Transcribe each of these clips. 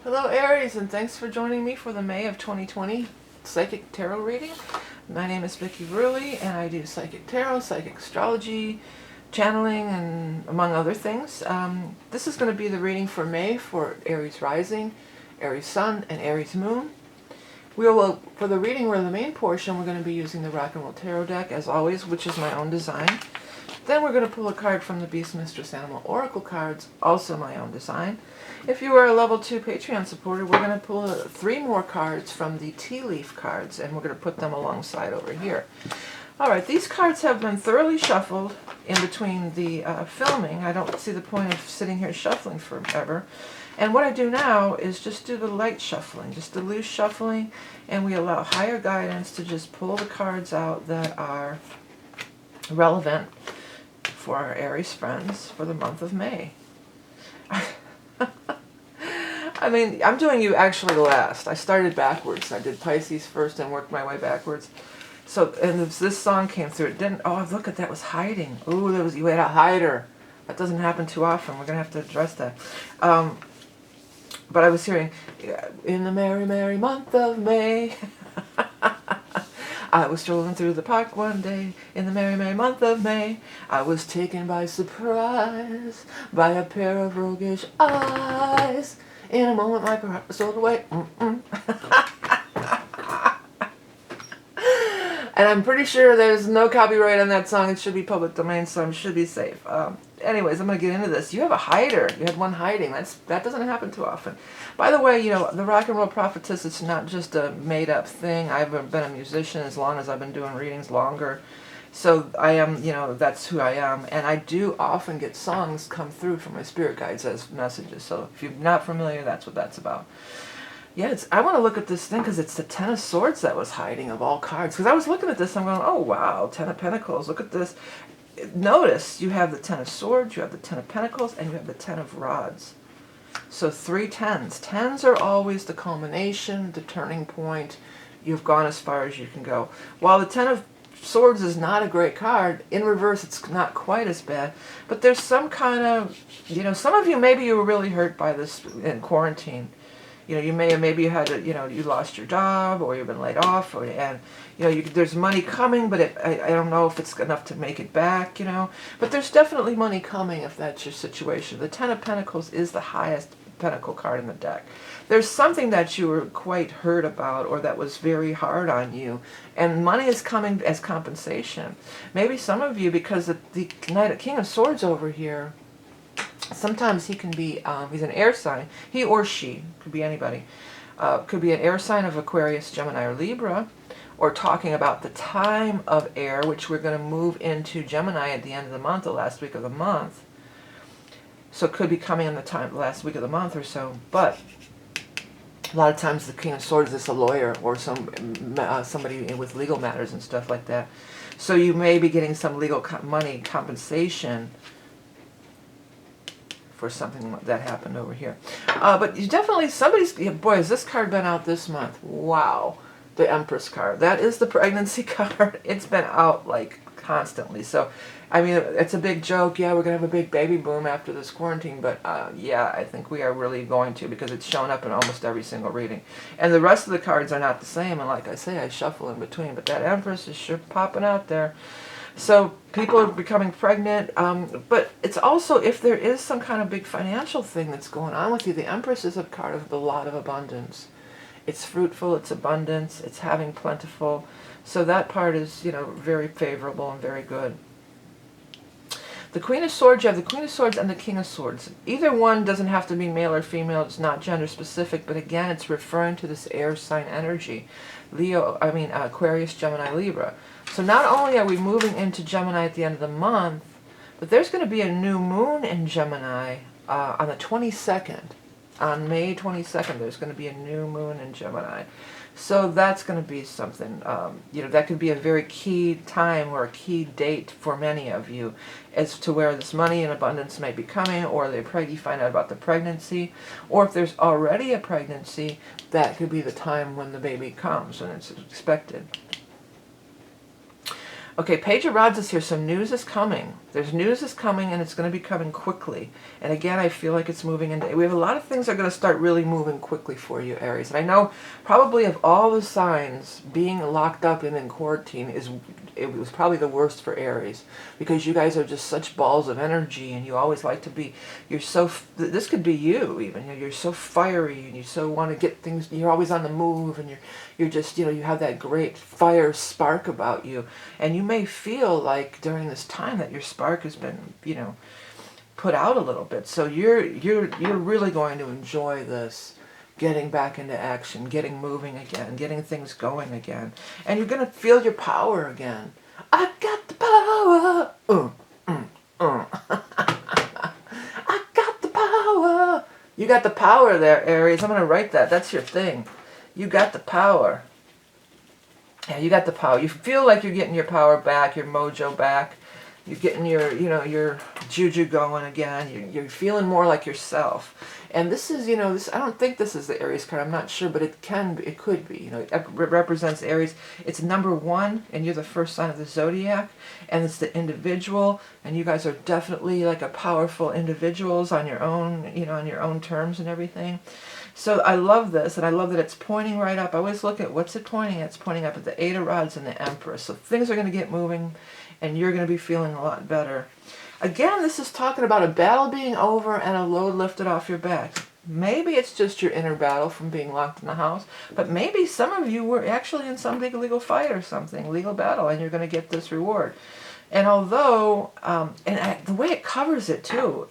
Hello Aries, and thanks for joining me for the May of 2020 Psychic Tarot reading. My name is vickieverlie, and I do Psychic Tarot, Psychic Astrology, channeling, and among other things. This is going to be the reading for May for Aries Rising, Aries Sun, and Aries Moon. For the reading, the main portion, we're going to be using the Rock and Roll Tarot deck, as always, which is my own design. Then we're going to pull a card from the Beast Mistress Animal Oracle cards, also my own design. If you are a level 2 Patreon supporter, we're going to pull 3 more cards from the Tea Leaf cards, and we're going to put them alongside over here. Alright, these cards have been thoroughly shuffled in between the filming. I don't see the point of sitting here shuffling forever. And what I do now is just do the light shuffling, just the loose shuffling, and we allow higher guidance to just pull the cards out that are relevant for our Aries friends for the month of May. I mean, I'm doing you actually last. I started backwards. I did Pisces first and worked my way backwards. So, and this song came through. It didn't, oh, look at that, was hiding. Ooh, you had a hider. That doesn't happen too often. We're going to have to address that. But I was hearing, in the merry, merry month of May, I was strolling through the park one day, in the merry, merry month of May. I was taken by surprise by a pair of roguish eyes. In a moment, my heart was sold away. And I'm pretty sure there's no copyright on that song. It should be public domain, so I should be safe. Anyways, I'm going to get into this. You have a hider. You had one hiding. That doesn't happen too often. By the way, you know, the Rock and Roll Prophetess, it's not just a made-up thing. I've been a musician as long as I've been doing readings longer. So I am, you know, that's who I am. And I do often get songs come through from my spirit guides as messages. So if you're not familiar, that's what that's about. Yeah, I want to look at this thing because it's the Ten of Swords that was hiding of all cards. Because I was looking at this, I'm going, oh wow, Ten of Pentacles, look at this. Notice you have the Ten of Swords, you have the Ten of Pentacles, and you have the Ten of Rods. So 3 tens. Tens are always the culmination, the turning point. You've gone as far as you can go. While the Ten of Swords is not a great card, in reverse it's not quite as bad. But there's some kind of, you know, some of you, maybe you were really hurt by this in quarantine. You know, you may have, maybe you had to, you know, you lost your job or you've been laid off, and you know, there's money coming, but I don't know if it's enough to make it back, you know. But there's definitely money coming if that's your situation. The Ten of Pentacles is the highest pentacle card in the deck. There's something that you were quite hurt about or that was very hard on you, and money is coming as compensation. Maybe some of you, because the King of Swords over here, sometimes he can be, he's an air sign, he or she, could be anybody, could be an air sign of Aquarius, Gemini, or Libra, or talking about the time of air, which we're going to move into Gemini at the end of the month, the last week of the month. So it could be coming in the last week of the month or so, but a lot of times the King of Swords is a lawyer or somebody with legal matters and stuff like that. So you may be getting some legal money compensation for something that happened over here. But you definitely, boy, has this card been out this month. Wow. The Empress card. That is the pregnancy card. It's been out like constantly. So, I mean, it's a big joke. Yeah, we're going to have a big baby boom after this quarantine. But yeah, I think we are really going to, because it's shown up in almost every single reading. And the rest of the cards are not the same. And like I say, I shuffle in between. But that Empress is sure popping out there. So people are becoming pregnant, but it's also, if there is some kind of big financial thing that's going on with you, the Empress is a card of a lot of abundance. It's fruitful, it's abundance, it's having plentiful. So that part is, you know, very favorable and very good. The Queen of Swords, you have the Queen of Swords and the King of Swords. Either one doesn't have to be male or female, it's not gender specific, but again, it's referring to this air sign energy. Aquarius, Gemini, Libra. So not only are we moving into Gemini at the end of the month, but there's going to be a new moon in Gemini on the 22nd. On May 22nd, there's going to be a new moon in Gemini. So that's going to be something, you know, that could be a very key time or a key date for many of you as to where this money and abundance may be coming, or you find out about the pregnancy, or if there's already a pregnancy, that could be the time when the baby comes and it's expected. Okay, Page of Rods is here, so news is coming. There's news is coming, and it's going to be coming quickly. And again, I feel like it's moving into, we have a lot of things that are going to start really moving quickly for you, Aries. And I know probably of all the signs, being locked up and in quarantine it was probably the worst for Aries, because you guys are just such balls of energy, and you always like to be, this could be you even, you're so fiery, and you so want to get things, you're always on the move, and you're just, you have that great fire spark about you. And you may feel like during this time that your spark has been, put out a little bit. So you're really going to enjoy this, getting back into action, getting moving again, getting things going again. And you're going to feel your power again. I got the power. I got the power. You got the power there, Aries. I'm going to write that. That's your thing. You got the power. Yeah, you got the power. You feel like you're getting your power back, your mojo back. You're getting your juju going again. You're feeling more like yourself. And this is, I don't think this is the Aries card. I'm not sure, but it could be. It represents Aries. It's number 1, and you're the first sign of the zodiac, and it's the individual. And you guys are definitely like a powerful individuals on your own, on your own terms and everything. So I love this, and I love that it's pointing right up. I always look at what's it pointing at. It's pointing up at the 8 of Rods and the Empress. So things are going to get moving, and you're going to be feeling a lot better. Again, this is talking about a battle being over and a load lifted off your back. Maybe it's just your inner battle from being locked in the house, but maybe some of you were actually in some big legal fight or something, legal battle, and you're going to get this reward. And although, the way it covers it too,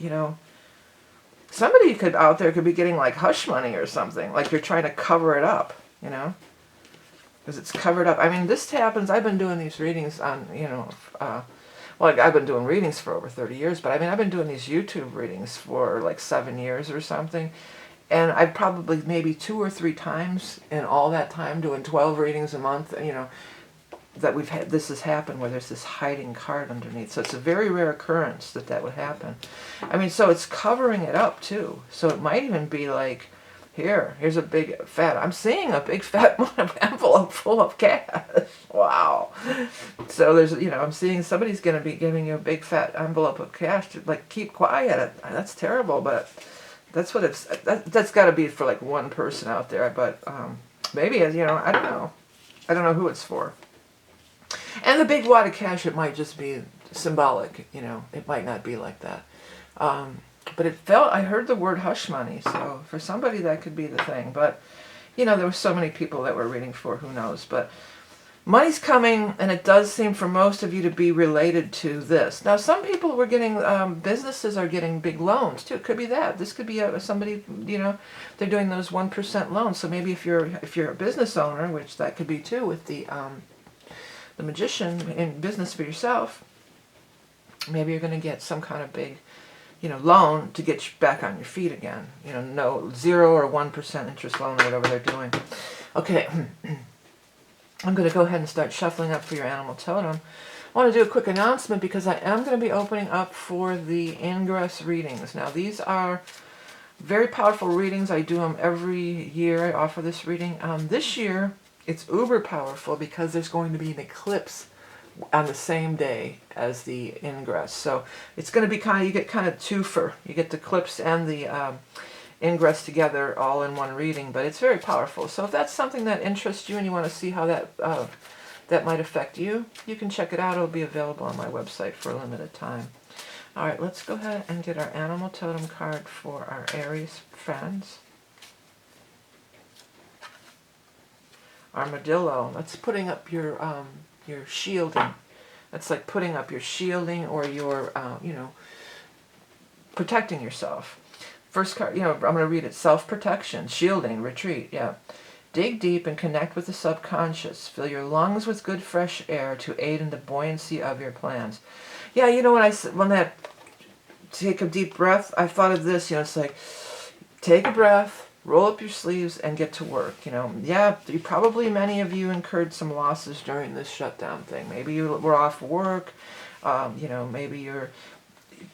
somebody out there could be getting like hush money or something, like you're trying to cover it up, because it's covered up. I mean, this happens. I've been doing these readings on, I've been doing readings for over 30 years, but I mean, I've been doing these YouTube readings for like 7 years or something. And I've probably maybe 2 or 3 times in all that time doing 12 readings a month, that this has happened where there's this hiding card underneath. So it's a very rare occurrence that would happen. I mean, so it's covering it up too. So it might even be like, here's a big fat, I'm seeing a big fat envelope full of cash. Wow. So there's, I'm seeing somebody's going to be giving you a big fat envelope of cash to like keep quiet. That's terrible, but that's what that's got to be for like one person out there. But maybe, I don't know. I don't know who it's for. And the big wad of cash, it might just be symbolic, it might not be like that. But I heard the word hush money, so for somebody that could be the thing. But, there were so many people that we're reading for, who knows. But money's coming, and it does seem for most of you to be related to this. Now, some people were getting, businesses are getting big loans, too. It could be that. This could be somebody, they're doing those 1% loans. So maybe if you're a business owner, which that could be, too, with the Magician in business for yourself, maybe you're going to get some kind of big, loan to get you back on your feet again. No 0 or 1% interest loan or whatever they're doing. Okay, I'm going to go ahead and start shuffling up for your animal totem. I want to do a quick announcement because I am going to be opening up for the ingress readings. Now, these are very powerful readings. I do them every year. I offer this reading. This year, it's uber powerful because there's going to be an eclipse on the same day as the ingress. So it's going to be you get kind of twofer. You get the eclipse and the ingress together all in one reading, but it's very powerful. So if that's something that interests you and you want to see how that might affect you, you can check it out. It'll be available on my website for a limited time. All right, let's go ahead and get our animal totem card for our Aries friends. Armadillo. That's putting up your shielding. That's like putting up your shielding or your, protecting yourself. First card, I'm going to read it. Self-protection, shielding, retreat, yeah. Dig deep and connect with the subconscious. Fill your lungs with good fresh air to aid in the buoyancy of your plans. Yeah, when that take a deep breath, I thought of this, it's like, take a breath, roll up your sleeves, and get to work. Yeah, many of you incurred some losses during this shutdown thing. Maybe you were off work.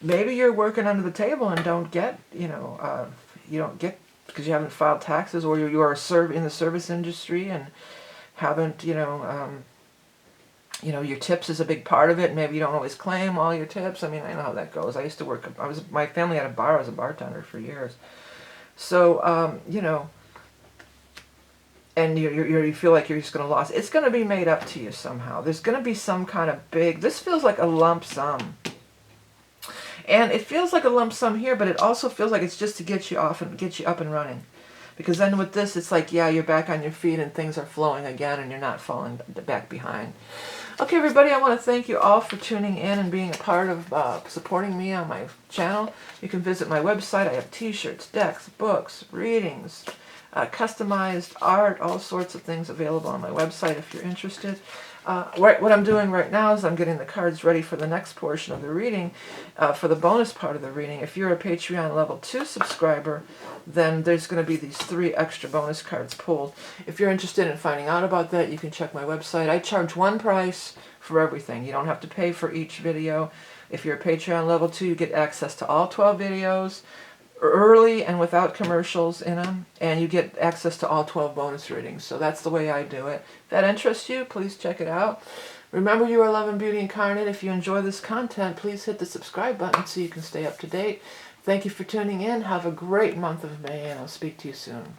Maybe you're working under the table and don't get, you don't get because you haven't filed taxes, or you are in the service industry and haven't, You know, your tips is a big part of it. Maybe you don't always claim all your tips. I mean, I know how that goes. I used to work, my family had a bar. I was a bartender for years. So, you know, and you feel like you're just going to lose. It's going to be made up to you somehow. There's going to be some kind of big, this feels like a lump sum. And it feels like a lump sum here, but it also feels like it's just to get you off and get you up and running. Because then with this, it's like, yeah, you're back on your feet and things are flowing again and you're not falling back behind. Okay, everybody, I want to thank you all for tuning in and being a part of supporting me on my channel. You can visit my website. I have t-shirts, decks, books, readings, customized art, all sorts of things available on my website if you're interested. What I'm doing right now is I'm getting the cards ready for the next portion of the reading, for the bonus part of the reading. If you're a Patreon level 2 subscriber, then there's going to be these 3 extra bonus cards pulled. If you're interested in finding out about that, you can check my website. I charge one price for everything. You don't have to pay for each video. If you're a Patreon level 2, you get access to all 12 videos early and without commercials in them, and you get access to all 12 bonus readings. So that's the way I do it. If that interests you, please check it out. Remember, you are love and beauty incarnate. If you enjoy this content, please hit the subscribe button so you can stay up to date. Thank you for tuning in. Have a great month of May, and I'll speak to you soon.